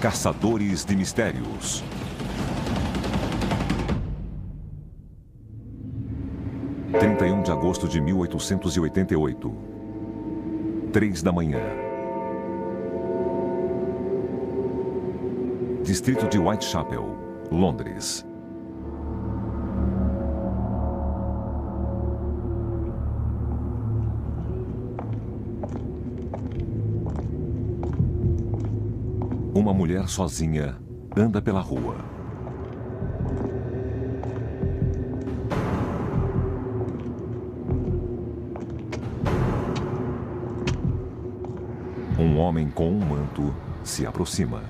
Caçadores de Mistérios. – 31 de agosto de 1888. 3 da manhã. Distrito de Whitechapel, Londres. Uma mulher sozinha anda pela rua. Um homem com um manto se aproxima.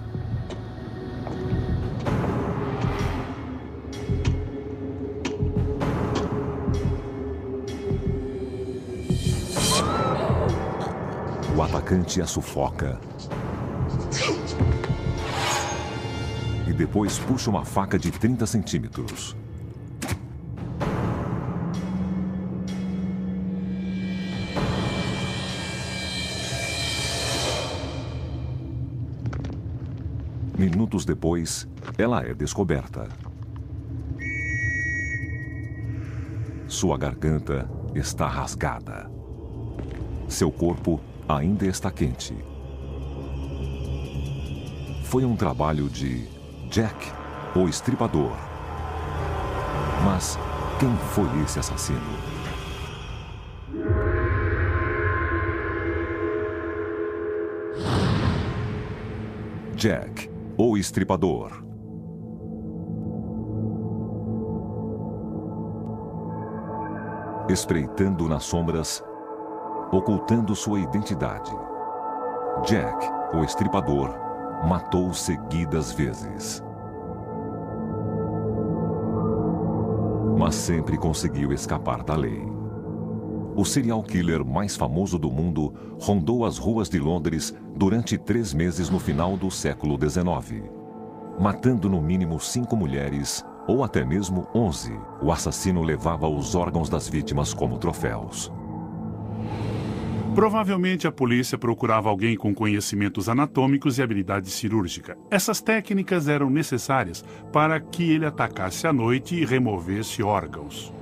O atacante a sufoca e depois puxa uma faca de 30 centímetros. Minutos depois, ela é descoberta. Sua garganta está rasgada. Seu corpo ainda está quente. Foi um trabalho de Jack, o Estripador. Mas quem foi esse assassino? Jack, o Estripador. Espreitando nas sombras, ocultando sua identidade, Jack, o Estripador, matou seguidas vezes. Mas sempre conseguiu escapar da lei. O serial killer mais famoso do mundo rondou as ruas de Londres durante 3 meses no final do século XIX, matando no mínimo 5 mulheres, ou até mesmo 11. O assassino levava os órgãos das vítimas como troféus. Provavelmente a polícia procurava alguém com conhecimentos anatômicos e habilidade cirúrgica. Essas técnicas eram necessárias para que ele atacasse à noite e removesse órgãos.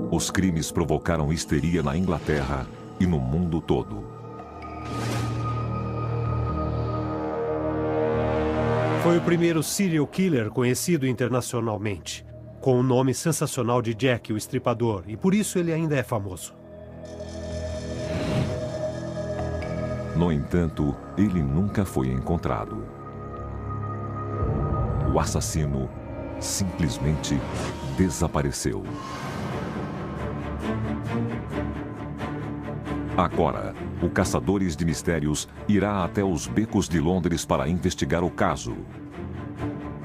Os crimes provocaram histeria na Inglaterra e no mundo todo. Foi o primeiro serial killer conhecido internacionalmente, com o nome sensacional de Jack, o Estripador, e por isso ele ainda é famoso. No entanto, ele nunca foi encontrado. O assassino simplesmente desapareceu. Agora, o Caçadores de Mistérios irá até os becos de Londres para investigar o caso.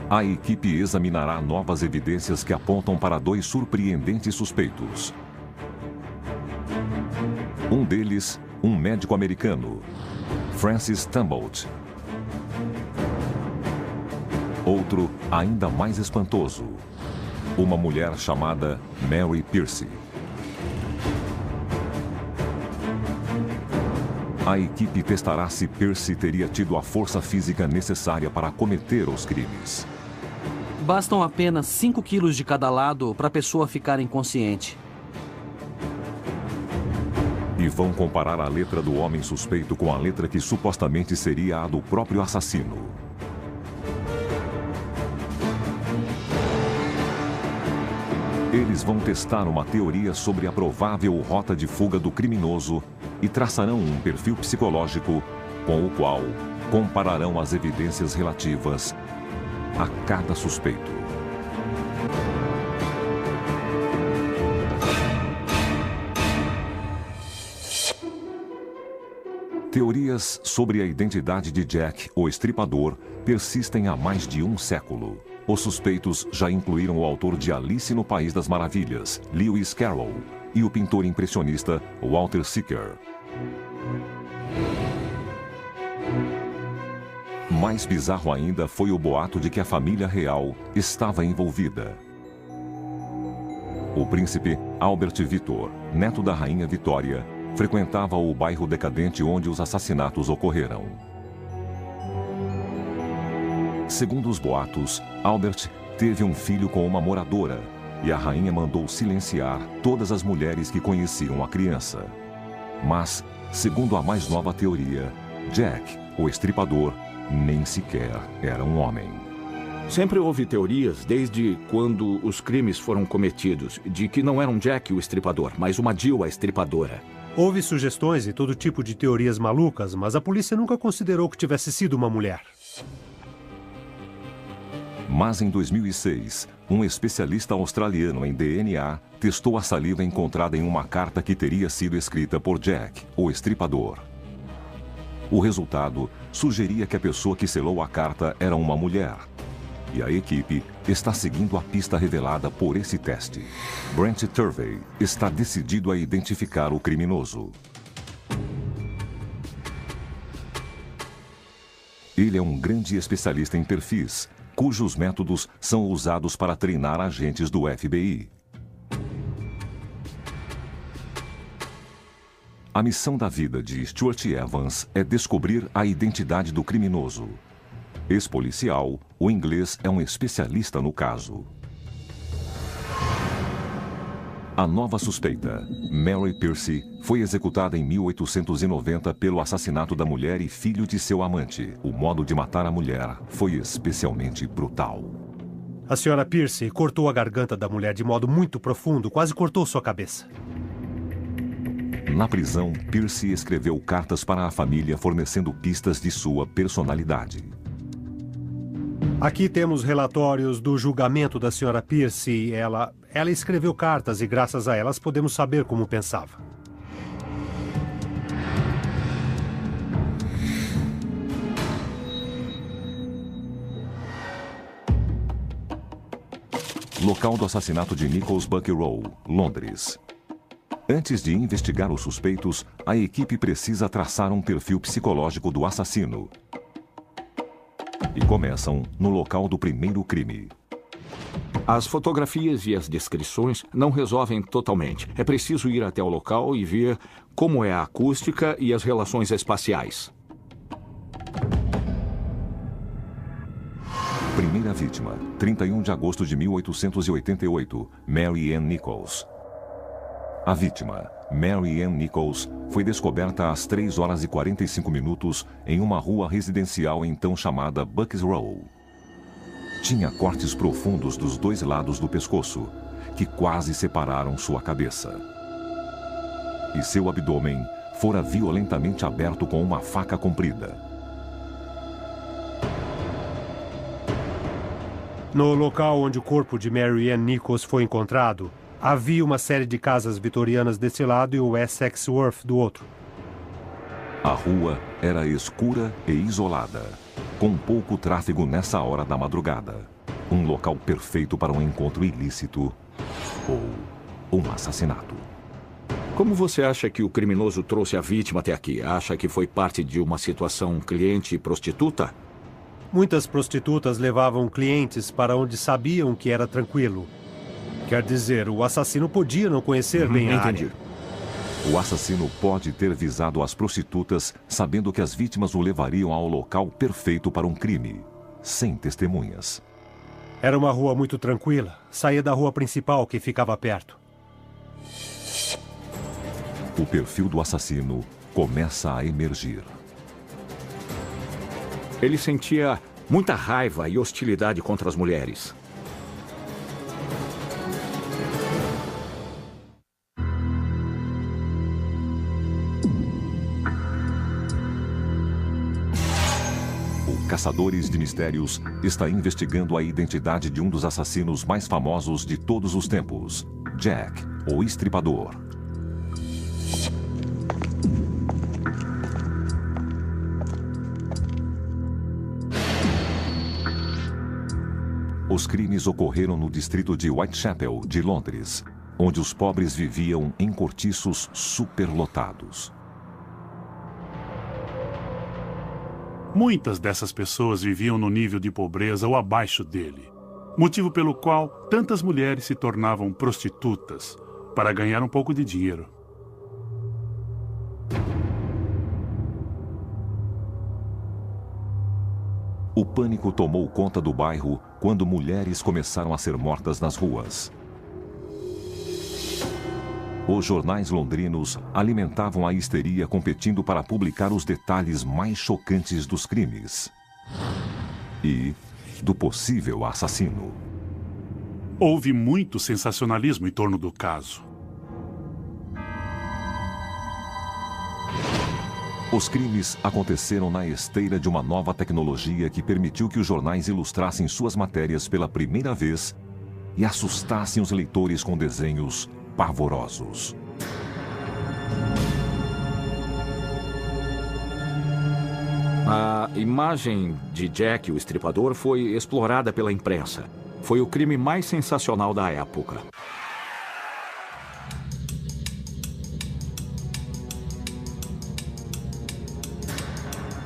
A equipe examinará novas evidências que apontam para 2 surpreendentes suspeitos. Um deles, um médico americano, Francis Tumbolt. Outro, ainda mais espantoso, uma mulher chamada Mary Pierce. A equipe testará se Pierce teria tido a força física necessária para cometer os crimes. Bastam apenas 5 quilos de cada lado para a pessoa ficar inconsciente. E vão comparar a letra do homem suspeito com a letra que supostamente seria a do próprio assassino. Eles vão testar uma teoria sobre a provável rota de fuga do criminoso e traçarão um perfil psicológico com o qual compararão as evidências relativas a cada suspeito. Teorias sobre a identidade de Jack, o Estripador, persistem há mais de 1 século. Os suspeitos já incluíram o autor de Alice no País das Maravilhas, Lewis Carroll, e o pintor impressionista Walter Sickert. Mais bizarro ainda foi o boato de que a família real estava envolvida. O príncipe Albert Victor, neto da rainha Vitória, frequentava o bairro decadente onde os assassinatos ocorreram. Segundo os boatos, Albert teve um filho com uma moradora e a rainha mandou silenciar todas as mulheres que conheciam a criança. Mas, segundo a mais nova teoria, Jack, o estripador, nem sequer era um homem. Sempre houve teorias, desde quando os crimes foram cometidos, de que não era um Jack o estripador, mas uma Jill a estripadora. Houve sugestões e todo tipo de teorias malucas, mas a polícia nunca considerou que tivesse sido uma mulher. Mas em 2006, um especialista australiano em DNA testou a saliva encontrada em uma carta que teria sido escrita por Jack, o estripador. O resultado sugeria que a pessoa que selou a carta era uma mulher. E a equipe está seguindo a pista revelada por esse teste. Brent Turvey está decidido a identificar o criminoso. Ele é um grande especialista em perfis, cujos métodos são usados para treinar agentes do FBI. A missão da vida de Stuart Evans é descobrir a identidade do criminoso. Ex-policial, o inglês é um especialista no caso. A nova suspeita, Mary Pierce, foi executada em 1890 pelo assassinato da mulher e filho de seu amante. O modo de matar a mulher foi especialmente brutal. A senhora Pierce cortou a garganta da mulher de modo muito profundo, quase cortou sua cabeça. Na prisão, Pierce escreveu cartas para a família fornecendo pistas de sua personalidade. Aqui temos relatórios do julgamento da senhora Pierce. Ela escreveu cartas e graças a elas podemos saber como pensava. Local do assassinato de Nicholas Bucky Rowe, Londres. Antes de investigar os suspeitos, a equipe precisa traçar um perfil psicológico do assassino. E começam no local do primeiro crime. As fotografias e as descrições não resolvem totalmente. É preciso ir até o local e ver como é a acústica e as relações espaciais. Primeira vítima, 31 de agosto de 1888, Mary Ann Nichols. A vítima, Mary Ann Nichols, foi descoberta às 3 horas e 45 minutos em uma rua residencial então chamada Bucks Row. Tinha cortes profundos dos dois lados do pescoço, que quase separaram sua cabeça. E seu abdômen fora violentamente aberto com uma faca comprida. No local onde o corpo de Mary Ann Nichols foi encontrado, havia uma série de casas vitorianas desse lado e o Essex Wharf do outro. A rua era escura e isolada, com pouco tráfego nessa hora da madrugada. Um local perfeito para um encontro ilícito ou um assassinato. Como você acha que o criminoso trouxe a vítima até aqui? Acha que foi parte de uma situação cliente e prostituta? Muitas prostitutas levavam clientes para onde sabiam que era tranquilo. Quer dizer, o assassino podia não conhecer bem a área. O assassino pode ter visado as prostitutas, sabendo que as vítimas o levariam ao local perfeito para um crime, sem testemunhas. Era uma rua muito tranquila. Saía da rua principal, que ficava perto. O perfil do assassino começa a emergir. Ele sentia muita raiva e hostilidade contra as mulheres. Caçadores de Mistérios está investigando a identidade de um dos assassinos mais famosos de todos os tempos, Jack, o Estripador. Os crimes ocorreram no distrito de Whitechapel, de Londres, onde os pobres viviam em cortiços superlotados. Muitas dessas pessoas viviam no nível de pobreza ou abaixo dele, motivo pelo qual tantas mulheres se tornavam prostitutas para ganhar um pouco de dinheiro. pânico tomou conta do bairro quando mulheres começaram a ser mortas nas ruas. Os jornais londrinos alimentavam a histeria competindo para publicar os detalhes mais chocantes dos crimes e do possível assassino. Houve muito sensacionalismo em torno do caso. Os crimes aconteceram na esteira de uma nova tecnologia que permitiu que os jornais ilustrassem suas matérias pela primeira vez e assustassem os leitores com desenhos pavorosos. A imagem de Jack, o Estripador, foi explorada pela imprensa. Foi o crime mais sensacional da época.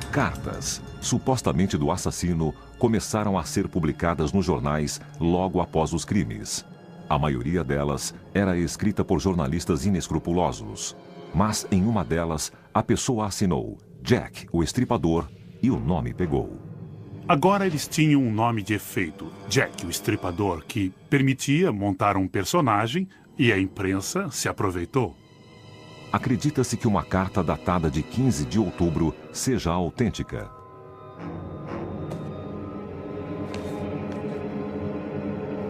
Cartas, supostamente do assassino, começaram a ser publicadas nos jornais logo após os crimes. A maioria delas era escrita por jornalistas inescrupulosos. Mas em uma delas, a pessoa assinou Jack, o Estripador, e o nome pegou. Agora eles tinham um nome de efeito, Jack, o Estripador, que permitia montar um personagem e a imprensa se aproveitou. Acredita-se que uma carta datada de 15 de outubro seja autêntica.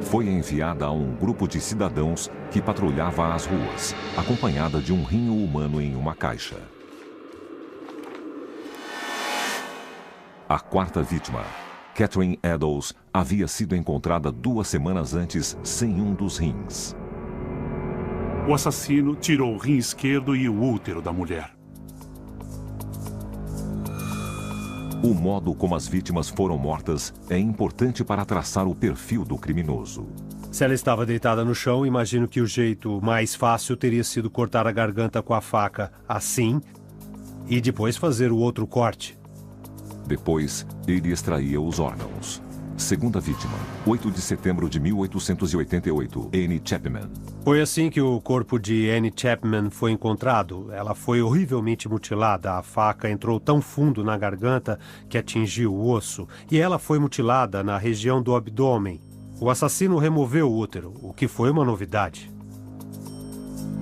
Foi enviada a um grupo de cidadãos que patrulhava as ruas, acompanhada de um rinho humano em uma caixa. A quarta vítima, Catherine Eddowes, havia sido encontrada 2 semanas antes sem um dos rins. O assassino tirou o rim esquerdo e o útero da mulher. O modo como as vítimas foram mortas é importante para traçar o perfil do criminoso. Se ela estava deitada no chão, imagino que o jeito mais fácil teria sido cortar a garganta com a faca assim e depois fazer o outro corte. Depois, ele extraía os órgãos. Segunda vítima, 8 de setembro de 1888, Annie Chapman. Foi assim que o corpo de Annie Chapman foi encontrado. Ela foi horrivelmente mutilada. A faca entrou tão fundo na garganta que atingiu o osso. E ela foi mutilada na região do abdômen. O assassino removeu o útero, o que foi uma novidade.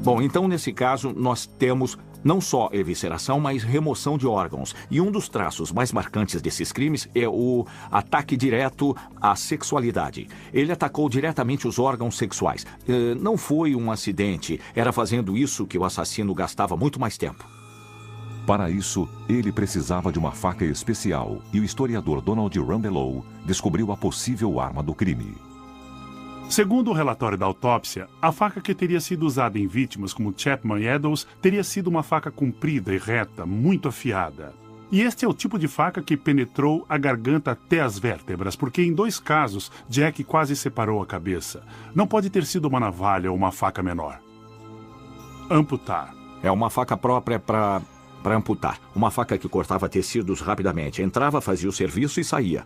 Bom, então nesse caso nós temos não só evisceração, mas remoção de órgãos. E um dos traços mais marcantes desses crimes é o ataque direto à sexualidade. Ele atacou diretamente os órgãos sexuais. Não foi um acidente, era fazendo isso que o assassino gastava muito mais tempo. Para isso, ele precisava de uma faca especial e o historiador Donald Rumbelow descobriu a possível arma do crime. Segundo o relatório da autópsia, a faca que teria sido usada em vítimas como Chapman e Eddowes teria sido uma faca comprida e reta, muito afiada. E este é o tipo de faca que penetrou a garganta até as vértebras, porque em 2 casos, Jack quase separou a cabeça. Não pode ter sido uma navalha ou uma faca menor. Amputar. É uma faca própria para amputar. Uma faca que cortava tecidos rapidamente. Entrava, fazia o serviço e saía.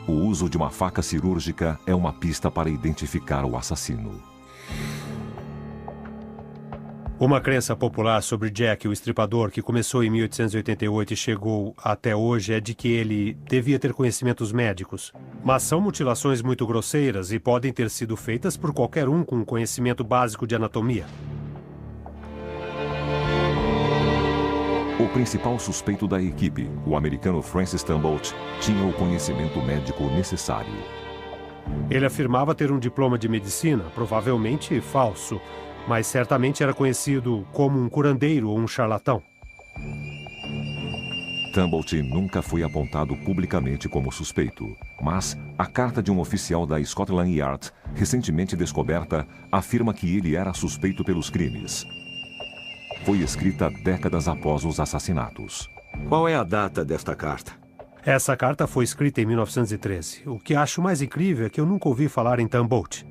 O uso de uma faca cirúrgica é uma pista para identificar o assassino. Uma crença popular sobre Jack, o Estripador, que começou em 1888 e chegou até hoje, é de que ele devia ter conhecimentos médicos. Mas são mutilações muito grosseiras e podem ter sido feitas por qualquer um com conhecimento básico de anatomia. O principal suspeito da equipe, o americano Francis Tumbolt, tinha o conhecimento médico necessário. Ele afirmava ter um diploma de medicina, provavelmente falso, mas certamente era conhecido como um curandeiro ou um charlatão. Tumbolt nunca foi apontado publicamente como suspeito, mas a carta de um oficial da Scotland Yard, recentemente descoberta, afirma que ele era suspeito pelos crimes. Foi escrita décadas após os assassinatos. Qual é a data desta carta? Essa carta foi escrita em 1913. O que acho mais incrível é que eu nunca ouvi falar em Tumbolt.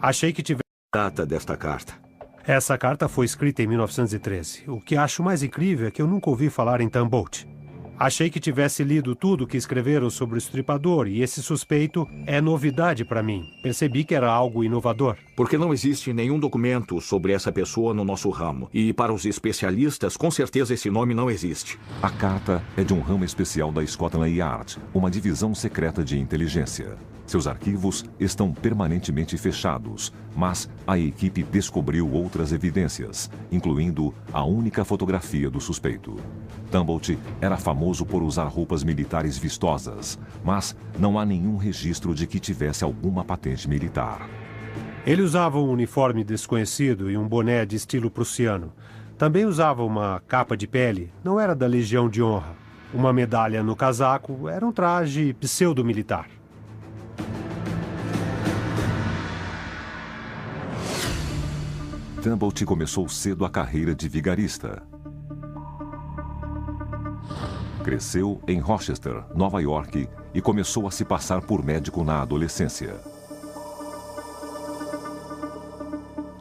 Achei que tivesse... Data desta carta? Essa carta foi escrita em 1913. O que acho mais incrível é que eu nunca ouvi falar em Tumbolt. Achei que tivesse lido tudo que escreveram sobre o estripador e esse suspeito é novidade para mim. Percebi que era algo inovador. Porque não existe nenhum documento sobre essa pessoa no nosso ramo. E para os especialistas, com certeza esse nome não existe. A carta é de um ramo especial da Scotland Yard, uma divisão secreta de inteligência. Seus arquivos estão permanentemente fechados, mas a equipe descobriu outras evidências, incluindo a única fotografia do suspeito. Tumblety era famoso por usar roupas militares vistosas, mas não há nenhum registro de que tivesse alguma patente militar. Ele usava um uniforme desconhecido e um boné de estilo prussiano. Também usava uma capa de pele, não era da Legião de Honra. Uma medalha no casaco, era um traje pseudo-militar. Tumblety começou cedo a carreira de vigarista. Cresceu em Rochester, Nova York, e começou a se passar por médico na adolescência.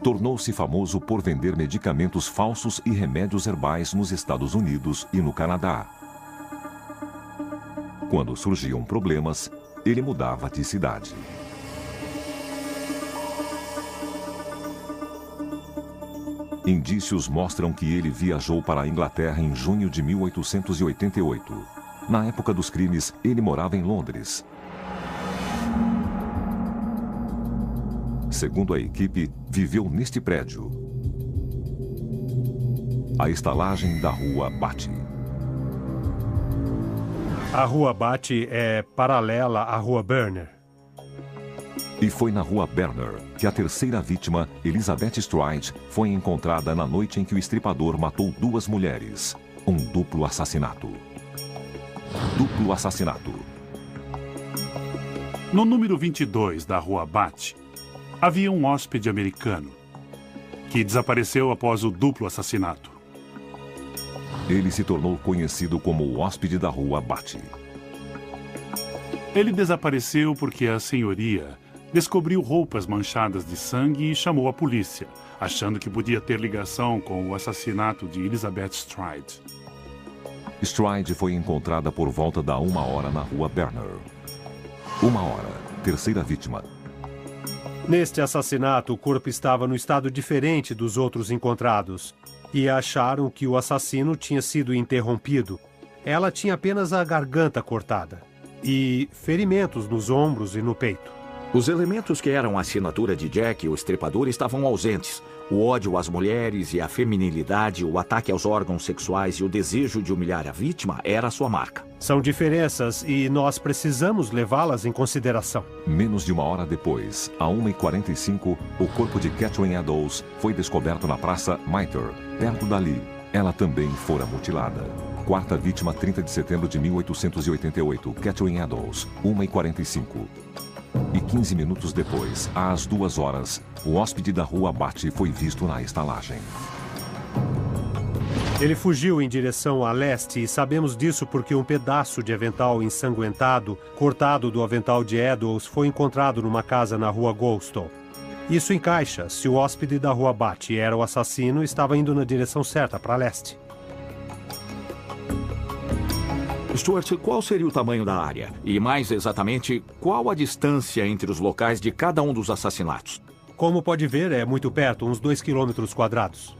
Tornou-se famoso por vender medicamentos falsos e remédios herbais nos Estados Unidos e no Canadá. Quando surgiam problemas, ele mudava de cidade. Indícios mostram que ele viajou para a Inglaterra em junho de 1888. Na época dos crimes, ele morava em Londres. Segundo a equipe, viveu neste prédio. A estalagem da Rua Batty. A Rua Batty é paralela à Rua Berner. E foi na Rua Berner que a terceira vítima, Elizabeth Stride, foi encontrada na noite em que o estripador matou duas mulheres. Um duplo assassinato. Duplo assassinato. No número 22 da Rua Batty, havia um hóspede americano que desapareceu após o duplo assassinato. Ele se tornou conhecido como o hóspede da Rua Batty. Ele desapareceu porque a senhoria descobriu roupas manchadas de sangue e chamou a polícia, achando que podia ter ligação com o assassinato de Elizabeth Stride. Stride foi encontrada por volta da 1h na Rua Berner. 1h, terceira vítima. Neste assassinato, o corpo estava no estado diferente dos outros encontrados e acharam que o assassino tinha sido interrompido. Ela tinha apenas a garganta cortada e ferimentos nos ombros e no peito. Os elementos que eram a assinatura de Jack, o estripador, estavam ausentes. O ódio às mulheres e a feminilidade, o ataque aos órgãos sexuais e o desejo de humilhar a vítima era a sua marca. São diferenças e nós precisamos levá-las em consideração. Menos de 1 hora depois, a 1h45, o corpo de Catherine Eddowes foi descoberto na Praça Mitre, perto dali. Ela também fora mutilada. Quarta vítima, 30 de setembro de 1888, Catherine Eddowes, 1h45. E 15 minutos depois, às 2 horas, o hóspede da Rua Batty foi visto na estalagem. Ele fugiu em direção a leste e sabemos disso porque um pedaço de avental ensanguentado, cortado do avental de Eddowes, foi encontrado numa casa na Rua Goldstone. Isso encaixa. Se o hóspede da Rua Batty era o assassino, estava indo na direção certa, para leste. Stuart, qual seria o tamanho da área? E, mais exatamente, qual a distância entre os locais de cada um dos assassinatos? Como pode ver, é muito perto, uns 2 quilômetros quadrados.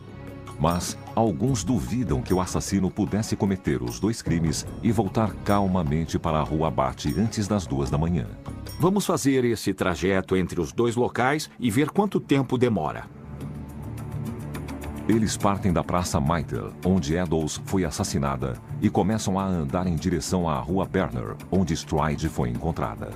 Mas alguns duvidam que o assassino pudesse cometer os 2 crimes e voltar calmamente para a Rua Batty antes das 2 da manhã. Vamos fazer esse trajeto entre os 2 locais e ver quanto tempo demora. Eles partem da Praça Mitre, onde Eddowes foi assassinada, e começam a andar em direção à Rua Berner, onde Stride foi encontrada.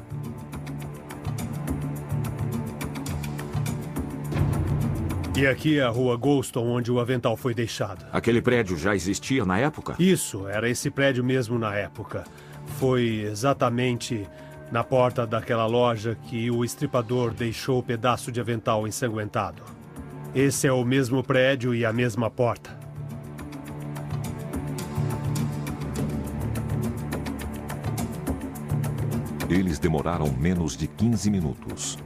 E aqui é a Rua Goldstone, onde o avental foi deixado. Aquele prédio já existia na época? Isso, era esse prédio mesmo na época. Foi exatamente na porta daquela loja que o estripador deixou o pedaço de avental ensanguentado. Esse é o mesmo prédio e a mesma porta. Eles demoraram menos de 15 minutos.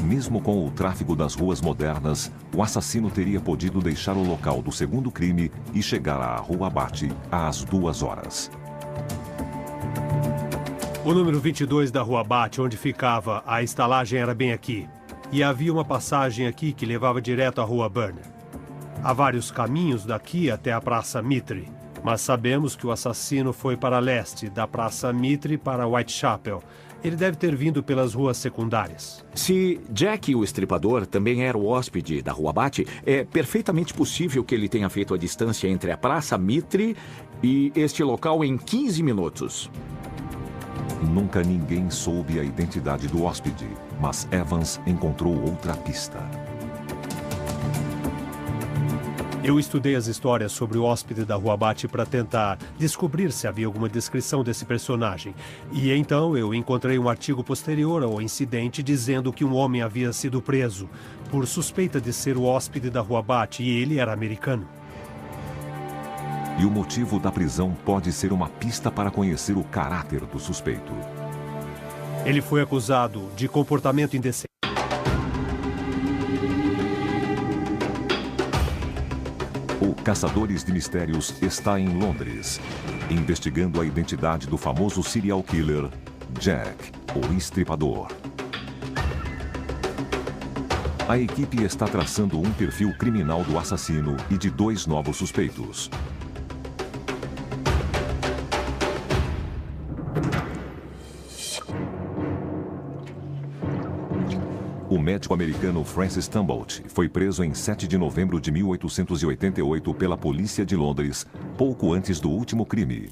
Mesmo com o tráfego das ruas modernas, o assassino teria podido deixar o local do segundo crime e chegar à Rua Bate às 2 horas. O número 22 da Rua Bate, onde ficava a estalagem, era bem aqui. E havia uma passagem aqui que levava direto à Rua Burner. Há vários caminhos daqui até a Praça Mitre, mas sabemos que o assassino foi para leste, da Praça Mitre para Whitechapel. Ele deve ter vindo pelas ruas secundárias. Se Jack, o estripador, também era o hóspede da Rua Bate, é perfeitamente possível que ele tenha feito a distância entre a Praça Mitre e este local em 15 minutos. Nunca ninguém soube a identidade do hóspede, mas Evans encontrou outra pista. Eu estudei as histórias sobre o hóspede da Rua Bate para tentar descobrir se havia alguma descrição desse personagem. E então eu encontrei um artigo posterior ao incidente dizendo que um homem havia sido preso por suspeita de ser o hóspede da Rua Bate e ele era americano. E o motivo da prisão pode ser uma pista para conhecer o caráter do suspeito. Ele foi acusado de comportamento indecente. O Caçadores de Mistérios está em Londres, investigando a identidade do famoso serial killer, Jack, o Estripador. A equipe está traçando um perfil criminal do assassino e de 2 novos suspeitos. O médico americano Francis Tumbolt foi preso em 7 de novembro de 1888 pela polícia de Londres, pouco antes do último crime.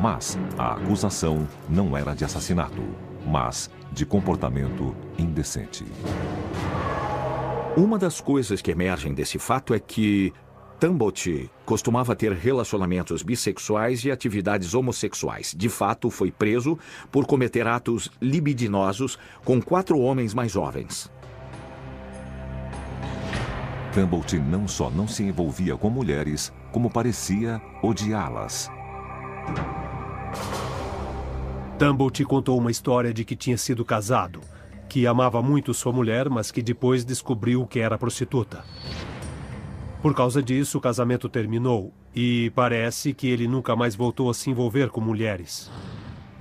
Mas a acusação não era de assassinato, mas de comportamento indecente. Uma das coisas que emergem desse fato é que Tumbolt costumava ter relacionamentos bissexuais e atividades homossexuais. De fato, foi preso por cometer atos libidinosos com 4 homens mais jovens. Tumbolt não só não se envolvia com mulheres, como parecia odiá-las. Tumbolt contou uma história de que tinha sido casado, que amava muito sua mulher, mas que depois descobriu que era prostituta. Por causa disso, o casamento terminou e parece que ele nunca mais voltou a se envolver com mulheres.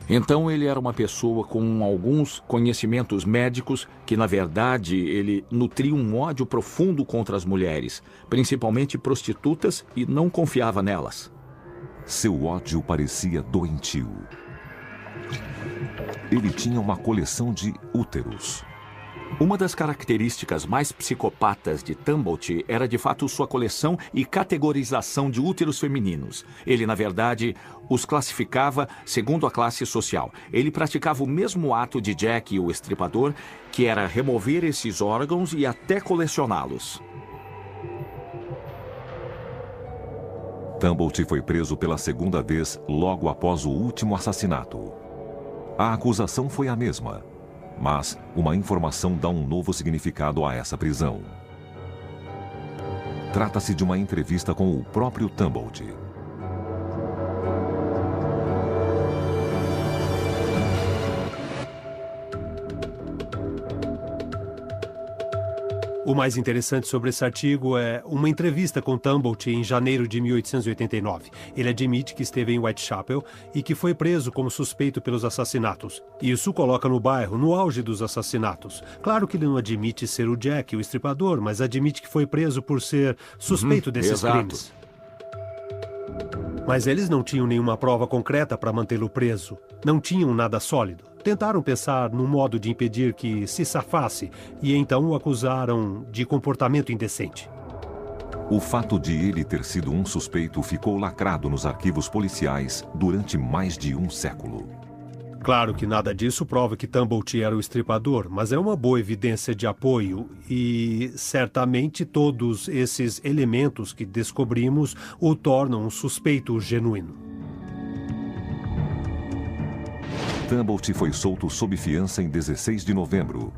Então ele era uma pessoa com alguns conhecimentos médicos que, na verdade, ele nutria um ódio profundo contra as mulheres, principalmente prostitutas, e não confiava nelas. Seu ódio parecia doentio. Ele tinha uma coleção de úteros. Uma das características mais psicopatas de Tumbolt era, de fato, sua coleção e categorização de úteros femininos. Ele, na verdade, os classificava segundo a classe social. Ele praticava o mesmo ato de Jack, o Estripador, que era remover esses órgãos e até colecioná-los. Tumbolt foi preso pela segunda vez logo após o último assassinato. A acusação foi a mesma. Mas uma informação dá um novo significado a essa prisão. Trata-se de uma entrevista com o próprio Tumbolt. O mais interessante sobre esse artigo é uma entrevista com Tumbolt em janeiro de 1889. Ele admite que esteve em Whitechapel e que foi preso como suspeito pelos assassinatos. Isso coloca no bairro no auge dos assassinatos. Claro que ele não admite ser o Jack, o Estripador, mas admite que foi preso por ser suspeito desses crimes. Mas eles não tinham nenhuma prova concreta para mantê-lo preso. Não tinham nada sólido. Tentaram pensar num modo de impedir que se safasse e então o acusaram de comportamento indecente. O fato de ele ter sido um suspeito ficou lacrado nos arquivos policiais durante mais de um século. Claro que nada disso prova que Tumbolt era o Estripador, mas é uma boa evidência de apoio e certamente todos esses elementos que descobrimos o tornam um suspeito genuíno. Tumbolt foi solto sob fiança em 16 de novembro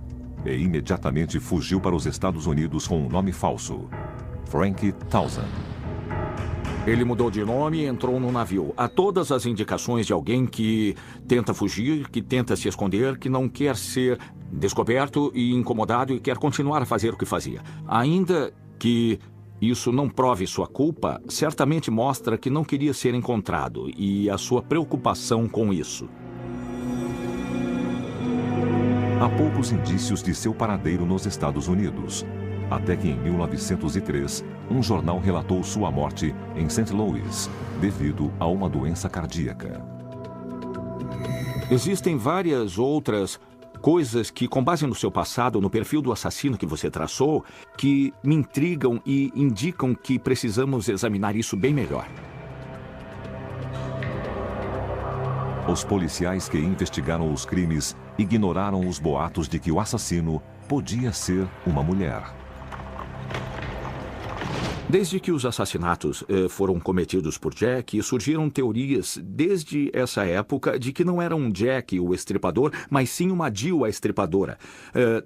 e imediatamente fugiu para os Estados Unidos com um nome falso, Frank Townsend. Ele mudou de nome e entrou no navio. Há todas as indicações de alguém que tenta fugir, que tenta se esconder, que não quer ser descoberto e incomodado e quer continuar a fazer o que fazia. Ainda que isso não prove sua culpa, certamente mostra que não queria ser encontrado e a sua preocupação com isso. Há poucos indícios de seu paradeiro nos Estados Unidos, até que em 1903, um jornal relatou sua morte em St. Louis, devido a uma doença cardíaca. Existem várias outras coisas que, com base no seu passado, no perfil do assassino que você traçou, que me intrigam e indicam que precisamos examinar isso bem melhor. Os policiais que investigaram os crimes ignoraram os boatos de que o assassino podia ser uma mulher. Desde que os assassinatos foram cometidos por Jack, surgiram teorias desde essa época de que não era um Jack o estripador, mas sim uma Jill a estripadora.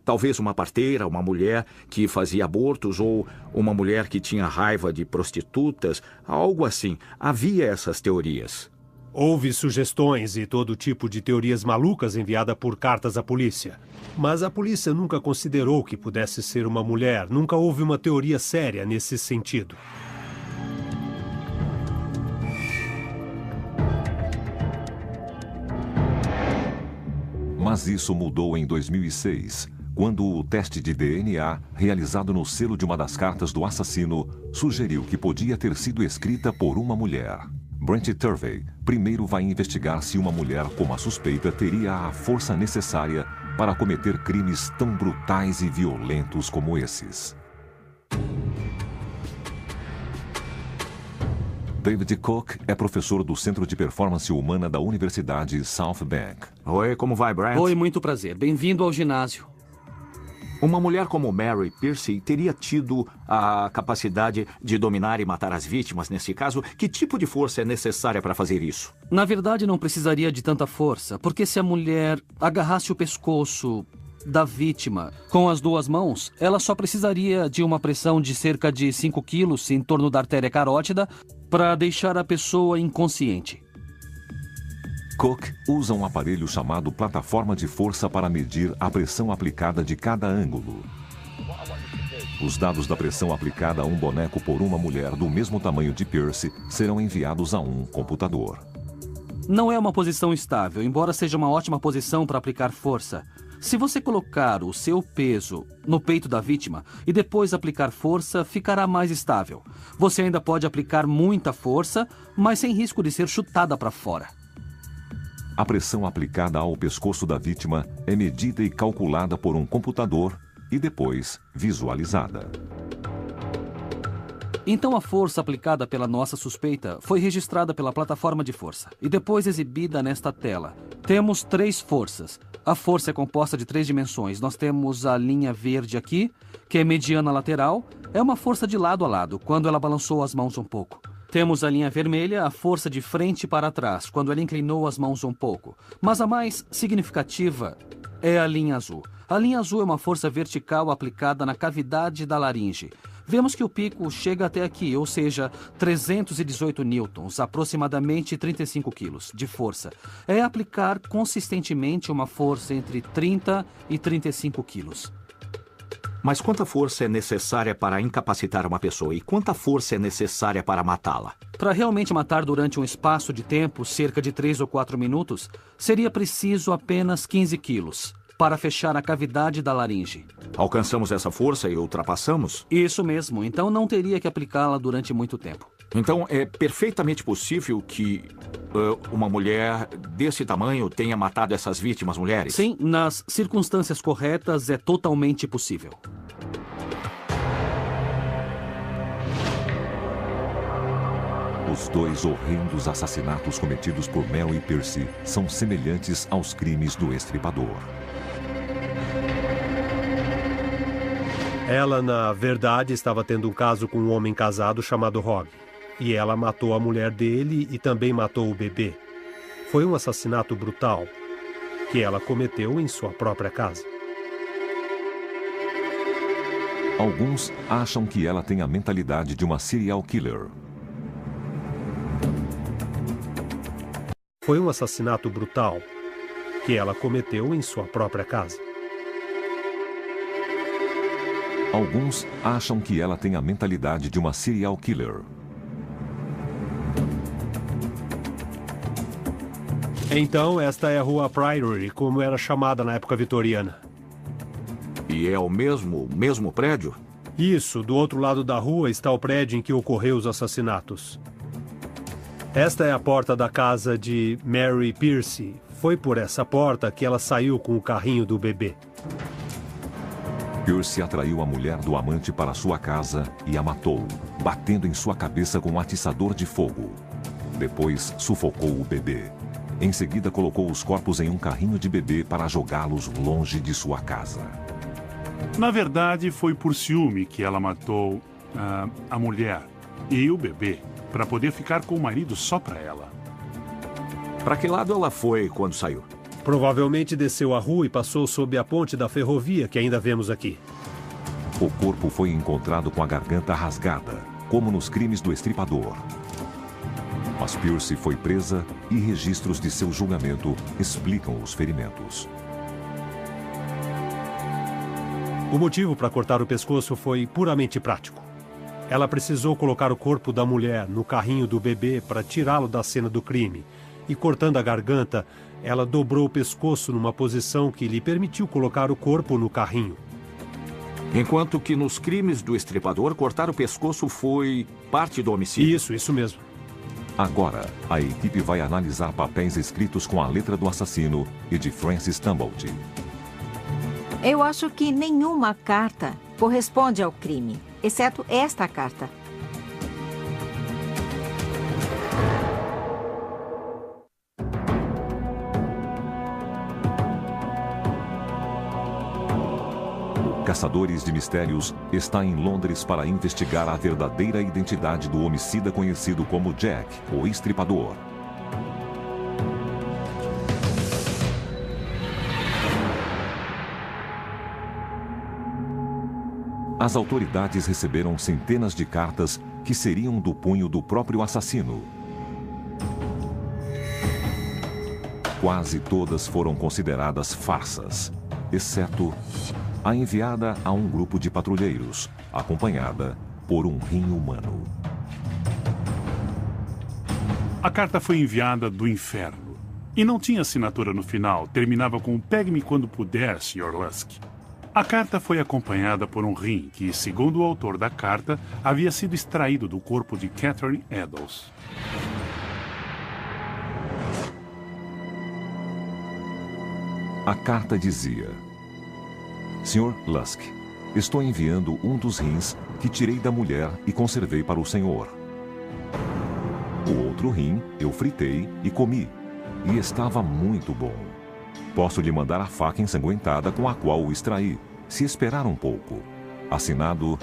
Talvez uma parteira, uma mulher que fazia abortos ou uma mulher que tinha raiva de prostitutas, algo assim. Havia essas teorias. Houve sugestões e todo tipo de teorias malucas enviadas por cartas à polícia. Mas a polícia nunca considerou que pudesse ser uma mulher. Nunca houve uma teoria séria nesse sentido. Mas isso mudou em 2006, quando o teste de DNA, realizado no selo de uma das cartas do assassino, sugeriu que podia ter sido escrita por uma mulher. Brent Turvey primeiro vai investigar se uma mulher como a suspeita teria a força necessária para cometer crimes tão brutais e violentos como esses. David Cook é professor do Centro de Performance Humana da Universidade South Bank. Oi, como vai, Brent? Oi, muito prazer. Bem-vindo ao ginásio. Uma mulher como Mary Pierce teria tido a capacidade de dominar e matar as vítimas nesse caso? Que tipo de força é necessária para fazer isso? Na verdade, não precisaria de tanta força, porque se a mulher agarrasse o pescoço da vítima com as duas mãos, ela só precisaria de uma pressão de cerca de 5 quilos em torno da artéria carótida para deixar a pessoa inconsciente. Cook usa um aparelho chamado plataforma de força para medir a pressão aplicada de cada ângulo. Os dados da pressão aplicada a um boneco por uma mulher do mesmo tamanho de Pierce serão enviados a um computador. Não é uma posição estável, embora seja uma ótima posição para aplicar força. Se você colocar o seu peso no peito da vítima e depois aplicar força, ficará mais estável. Você ainda pode aplicar muita força, mas sem risco de ser chutada para fora. A pressão aplicada ao pescoço da vítima é medida e calculada por um computador e depois visualizada. Então a força aplicada pela nossa suspeita foi registrada pela plataforma de força e depois exibida nesta tela. Temos 3 forças. A força é composta de 3 dimensões. Nós temos a linha verde aqui, que é mediana lateral. É uma força de lado a lado, quando ela balançou as mãos um pouco. Temos a linha vermelha, a força de frente para trás, quando ela inclinou as mãos um pouco. Mas a mais significativa é a linha azul. A linha azul é uma força vertical aplicada na cavidade da laringe. Vemos que o pico chega até aqui, ou seja, 318 newtons, aproximadamente 35 quilos de força. É aplicar consistentemente uma força entre 30 e 35 quilos. Mas quanta força é necessária para incapacitar uma pessoa e quanta força é necessária para matá-la? Para realmente matar durante um espaço de tempo, cerca de 3 ou 4 minutos, seria preciso apenas 15 quilos para fechar a cavidade da laringe. Alcançamos essa força e ultrapassamos? Isso mesmo, então não teria que aplicá-la durante muito tempo. Então é perfeitamente possível que uma mulher desse tamanho tenha matado essas vítimas mulheres? Sim, nas circunstâncias corretas é totalmente possível. Os 2 horrendos assassinatos cometidos por Mary Pierce são semelhantes aos crimes do estripador. Ela, na verdade, estava tendo um caso com um homem casado chamado Rob. E ela matou a mulher dele e também matou o bebê. Foi um assassinato brutal que ela cometeu em sua própria casa. Alguns acham que ela tem a mentalidade de uma serial killer. Foi um assassinato brutal que ela cometeu em sua própria casa. Alguns acham que ela tem a mentalidade de uma serial killer. Então, esta é a Rua Priory, como era chamada na época vitoriana. E é o mesmo prédio? Isso, do outro lado da rua está o prédio em que ocorreu os assassinatos. Esta é a porta da casa de Mary Pierce. Foi por essa porta que ela saiu com o carrinho do bebê. Pierce atraiu a mulher do amante para sua casa e a matou, batendo em sua cabeça com um atiçador de fogo. Depois, sufocou o bebê. Em seguida, colocou os corpos em um carrinho de bebê para jogá-los longe de sua casa. Na verdade, foi por ciúme que ela matou a mulher e o bebê, para poder ficar com o marido só para ela. Para que lado ela foi quando saiu? Provavelmente desceu a rua e passou sob a ponte da ferrovia que ainda vemos aqui. O corpo foi encontrado com a garganta rasgada, como nos crimes do Estripador. Mas Pierce foi presa e registros de seu julgamento explicam os ferimentos. O motivo para cortar o pescoço foi puramente prático. Ela precisou colocar o corpo da mulher no carrinho do bebê para tirá-lo da cena do crime. E cortando a garganta, ela dobrou o pescoço numa posição que lhe permitiu colocar o corpo no carrinho. Enquanto que nos crimes do Estripador, cortar o pescoço foi parte do homicídio. Isso mesmo. Agora, a equipe vai analisar papéis escritos com a letra do assassino e de Francis Tumblety. Eu acho que nenhuma carta corresponde ao crime, exceto esta carta. Caçadores de Mistérios está em Londres para investigar a verdadeira identidade do homicida conhecido como Jack, o Estripador. As autoridades receberam centenas de cartas que seriam do punho do próprio assassino. Quase todas foram consideradas farsas, exceto a enviada a um grupo de patrulheiros, acompanhada por um rim humano. A carta foi enviada do inferno e não tinha assinatura no final. Terminava com "Pegue-me quando puder, Sr. Lusk". A carta foi acompanhada por um rim que, segundo o autor da carta, havia sido extraído do corpo de Catherine Eddowes. A carta dizia: Sr. Lusk, estou enviando um dos rins que tirei da mulher e conservei para o senhor. O outro rim eu fritei e comi, e estava muito bom. Posso lhe mandar a faca ensanguentada com a qual o extraí, se esperar um pouco. Assinado,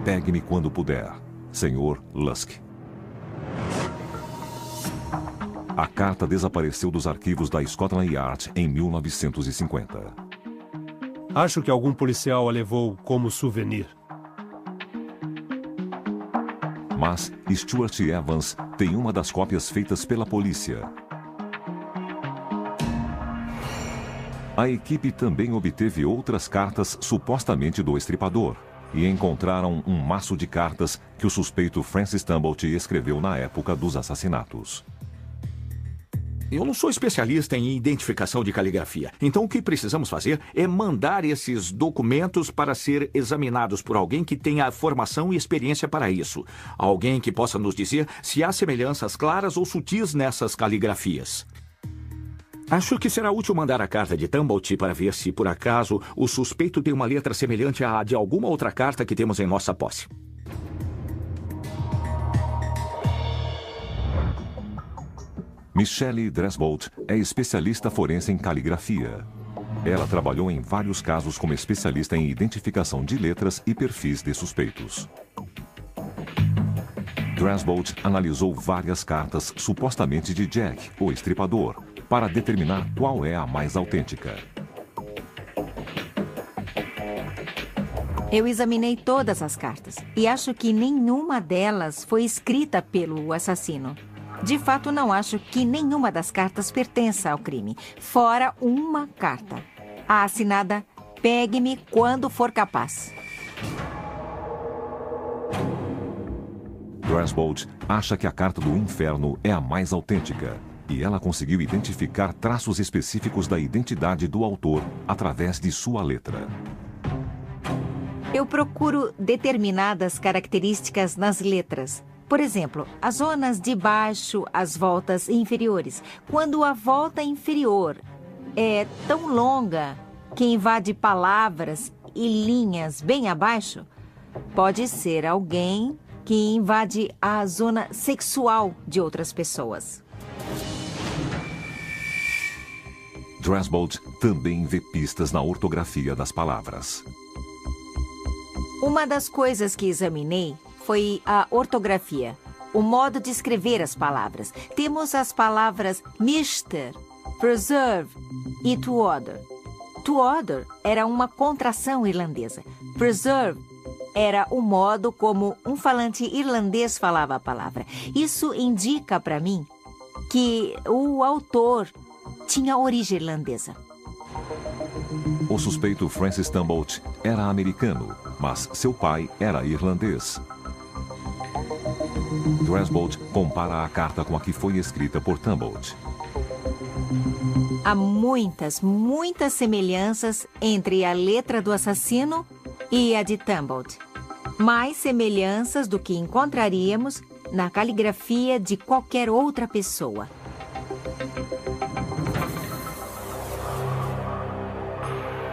Pegue-me quando puder, Sr. Lusk. A carta desapareceu dos arquivos da Scotland Yard em 1950. Acho que algum policial a levou como souvenir. Mas Stuart Evans tem uma das cópias feitas pela polícia. A equipe também obteve outras cartas supostamente do Estripador e encontraram um maço de cartas que o suspeito Francis Tumblety escreveu na época dos assassinatos. Eu não sou especialista em identificação de caligrafia, então o que precisamos fazer é mandar esses documentos para ser examinados por alguém que tenha formação e experiência para isso. Alguém que possa nos dizer se há semelhanças claras ou sutis nessas caligrafias. Acho que será útil mandar a carta de Tumblety para ver se, por acaso, o suspeito tem uma letra semelhante à de alguma outra carta que temos em nossa posse. Michelle Dresbolt é especialista forense em caligrafia. Ela trabalhou em vários casos como especialista em identificação de letras e perfis de suspeitos. Dresbolt analisou várias cartas supostamente de Jack, o Estripador, para determinar qual é a mais autêntica. Eu examinei todas as cartas e acho que nenhuma delas foi escrita pelo assassino. De fato, não acho que nenhuma das cartas pertença ao crime, fora uma carta. A assinada "Pegue-me quando for capaz". Dresbold acha que a Carta do Inferno é a mais autêntica, e ela conseguiu identificar traços específicos da identidade do autor através de sua letra. Eu procuro determinadas características nas letras. Por exemplo, as zonas de baixo, as voltas inferiores. Quando a volta inferior é tão longa que invade palavras e linhas bem abaixo, pode ser alguém que invade a zona sexual de outras pessoas. Dresbold também vê pistas na ortografia das palavras. Uma das coisas que examinei foi a ortografia, o modo de escrever as palavras. Temos as palavras Mr., Preserve e To Order. To Order era uma contração irlandesa. Preserve era o modo como um falante irlandês falava a palavra. Isso indica para mim que o autor tinha origem irlandesa. O suspeito Francis Tumbolt era americano, mas seu pai era irlandês. Dresbold compara a carta com a que foi escrita por Tumbolt. Há muitas semelhanças entre a letra do assassino e a de Tumbolt. Mais semelhanças do que encontraríamos na caligrafia de qualquer outra pessoa.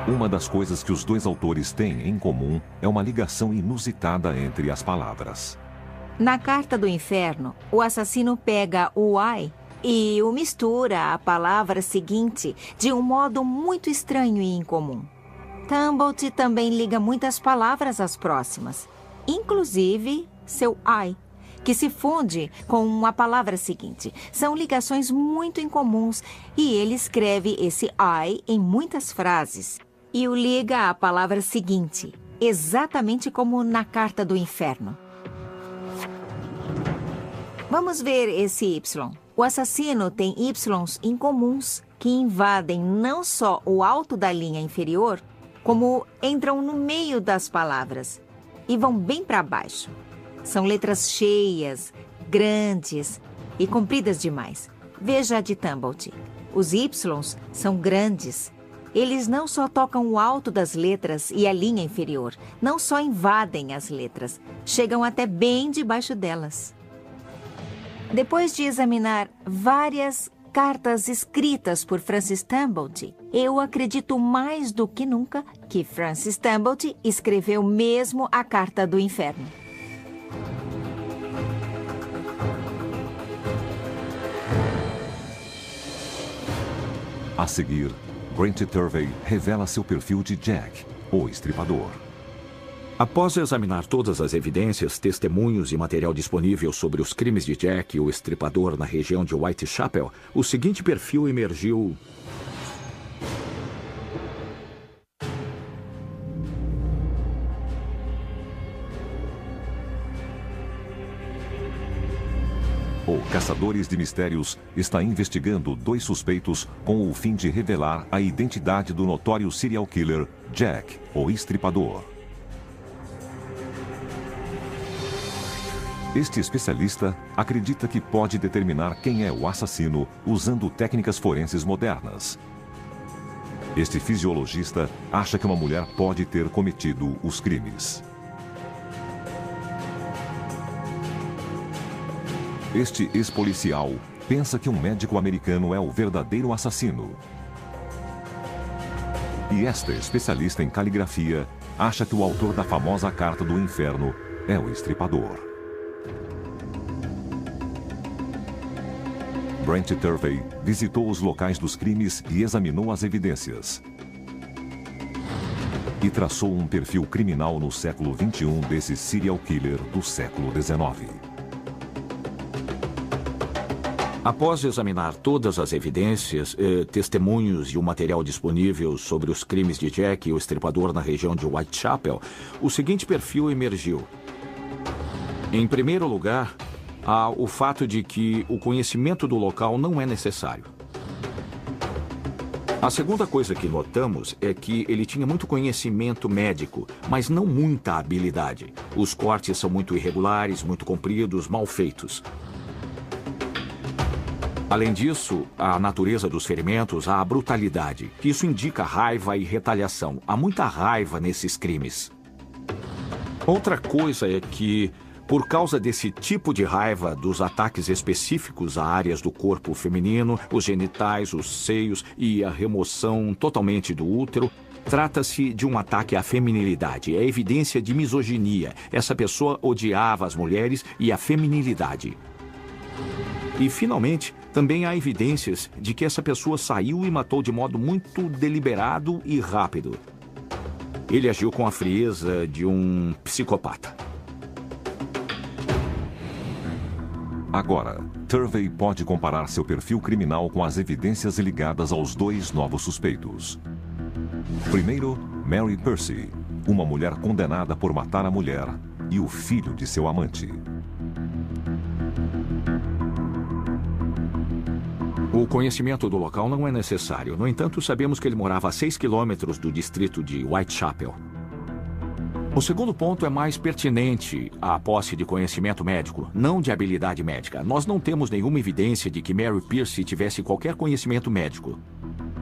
Uma das coisas que os dois autores têm em comum é uma ligação inusitada entre as palavras. Na Carta do Inferno, o assassino pega o I e o mistura à palavra seguinte de um modo muito estranho e incomum. Tumbolt também liga muitas palavras às próximas, inclusive seu I, que se funde com a palavra seguinte. São ligações muito incomuns e ele escreve esse I em muitas frases e o liga à palavra seguinte, exatamente como na Carta do Inferno. Vamos ver esse Y. O assassino tem Ys incomuns que invadem não só o alto da linha inferior, como entram no meio das palavras e vão bem para baixo. São letras cheias, grandes e compridas demais. Veja a de Tumbolt. Os Ys são grandes. Eles não só tocam o alto das letras e a linha inferior, não só invadem as letras, chegam até bem debaixo delas. Depois de examinar várias cartas escritas por Francis Tumbolt, eu acredito mais do que nunca que Francis Tumbolt escreveu mesmo a Carta do Inferno. A seguir, Brent Turvey revela seu perfil de Jack, o estripador. Após examinar todas as evidências, testemunhos e material disponível sobre os crimes de Jack, o estripador, na região de Whitechapel, o seguinte perfil emergiu. O Caçadores de Mistérios está investigando dois suspeitos com o fim de revelar a identidade do notório serial killer Jack, o Estripador. Este especialista acredita que pode determinar quem é o assassino usando técnicas forenses modernas. Este fisiologista acha que uma mulher pode ter cometido os crimes. Este ex-policial pensa que um médico americano é o verdadeiro assassino. E esta especialista em caligrafia acha que o autor da famosa Carta do Inferno é o Estripador. Brent Turvey visitou os locais dos crimes e examinou as evidências. E traçou um perfil criminal no século XXI desse serial killer do século XIX. Após examinar todas as evidências, testemunhos e o material disponível sobre os crimes de Jack e o estripador na região de Whitechapel, o seguinte perfil emergiu. Em primeiro lugar, há o fato de que o conhecimento do local não é necessário. A segunda coisa que notamos é que ele tinha muito conhecimento médico, mas não muita habilidade. Os cortes são muito irregulares, muito compridos, mal feitos. Além disso, a natureza dos ferimentos, a brutalidade. Isso indica raiva e retaliação. Há muita raiva nesses crimes. Outra coisa é que, por causa desse tipo de raiva, dos ataques específicos a áreas do corpo feminino, os genitais, os seios e a remoção totalmente do útero, trata-se de um ataque à feminilidade. É evidência de misoginia. Essa pessoa odiava as mulheres e a feminilidade. E, finalmente, também há evidências de que essa pessoa saiu e matou de modo muito deliberado e rápido. Ele agiu com a frieza de um psicopata. Agora, Turvey pode comparar seu perfil criminal com as evidências ligadas aos dois novos suspeitos. Primeiro, Mary Percy, uma mulher condenada por matar a mulher e o filho de seu amante. O conhecimento do local não é necessário. No entanto, sabemos que ele morava a 6 quilômetros do distrito de Whitechapel. O segundo ponto é mais pertinente à posse de conhecimento médico, não de habilidade médica. Nós não temos nenhuma evidência de que Mary Percy tivesse qualquer conhecimento médico.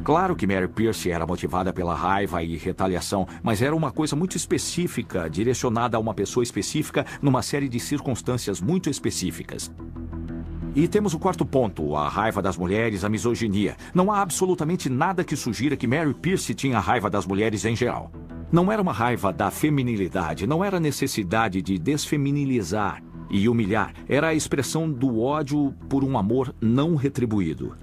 Claro que Mary Percy era motivada pela raiva e retaliação, mas era uma coisa muito específica, direcionada a uma pessoa específica, numa série de circunstâncias muito específicas. E temos o quarto ponto, a raiva das mulheres, a misoginia. Não há absolutamente nada que sugira que Mary Percy tinha raiva das mulheres em geral. Não era uma raiva da feminilidade, não era a necessidade de desfeminilizar e humilhar. Era a expressão do ódio por um amor não retribuído.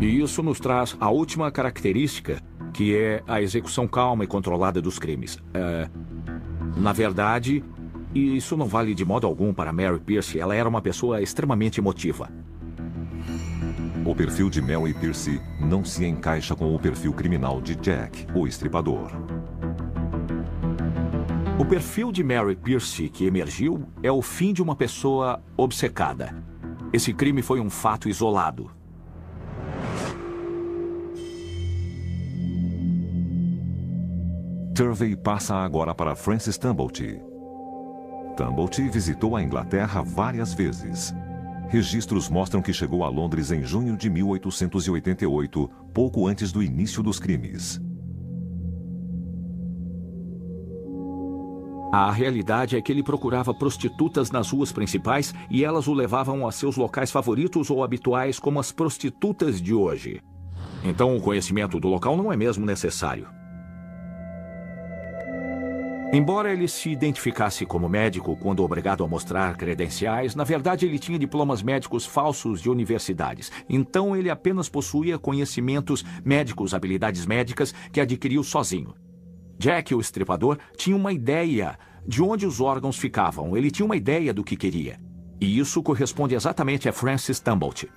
E isso nos traz a última característica, que é a execução calma e controlada dos crimes. Na verdade, isso não vale de modo algum para Mary Percy. Ela era uma pessoa extremamente emotiva. O perfil de Mary Percy não se encaixa com o perfil criminal de Jack, o estripador. O perfil de Mary Percy que emergiu é o fim de uma pessoa obcecada. Esse crime foi um fato isolado. Turvey passa agora para Francis Tumblety. Tumblety visitou a Inglaterra várias vezes. Registros mostram que chegou a Londres em junho de 1888, pouco antes do início dos crimes. A realidade é que ele procurava prostitutas nas ruas principais e elas o levavam a seus locais favoritos ou habituais, como as prostitutas de hoje. Então, o conhecimento do local não é mesmo necessário. Embora ele se identificasse como médico quando obrigado a mostrar credenciais, na verdade ele tinha diplomas médicos falsos de universidades. Então ele apenas possuía conhecimentos médicos, habilidades médicas que adquiriu sozinho. Jack, o estripador, tinha uma ideia de onde os órgãos ficavam. Ele tinha uma ideia do que queria. E isso corresponde exatamente a Francis Tumblety.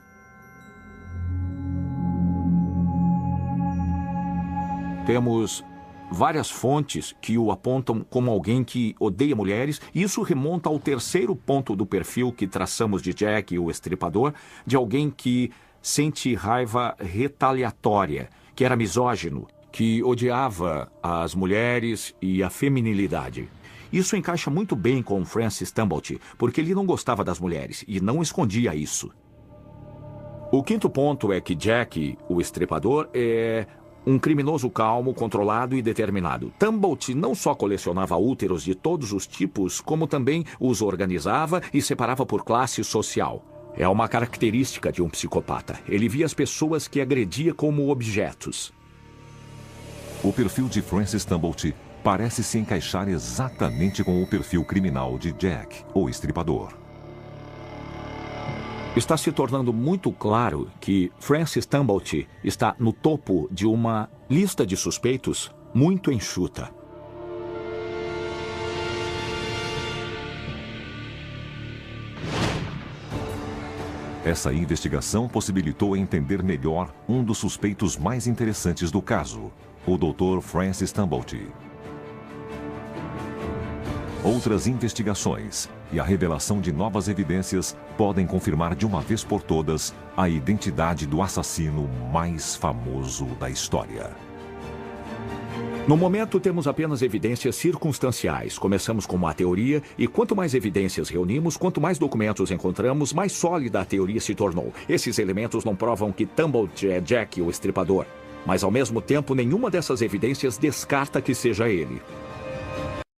Temos várias fontes que o apontam como alguém que odeia mulheres, e isso remonta ao terceiro ponto do perfil que traçamos de Jack, o estripador, de alguém que sente raiva retaliatória, que era misógino, que odiava as mulheres e a feminilidade. Isso encaixa muito bem com Francis Tumblety, porque ele não gostava das mulheres e não escondia isso. O quinto ponto é que Jack, o estripador, é um criminoso calmo, controlado e determinado. Tumblety não só colecionava úteros de todos os tipos, como também os organizava e separava por classe social. É uma característica de um psicopata. Ele via as pessoas que agredia como objetos. O perfil de Francis Tumblety parece se encaixar exatamente com o perfil criminal de Jack, o estripador. Está se tornando muito claro que Francis Tumblety está no topo de uma lista de suspeitos muito enxuta. Essa investigação possibilitou entender melhor um dos suspeitos mais interessantes do caso, o Dr. Francis Tumblety. Outras investigações e a revelação de novas evidências podem confirmar de uma vez por todas a identidade do assassino mais famoso da história. No momento, temos apenas evidências circunstanciais. Começamos com uma teoria e quanto mais evidências reunimos, quanto mais documentos encontramos, mais sólida a teoria se tornou. Esses elementos não provam que Tumble é Jack o Estripador, mas ao mesmo tempo nenhuma dessas evidências descarta que seja ele.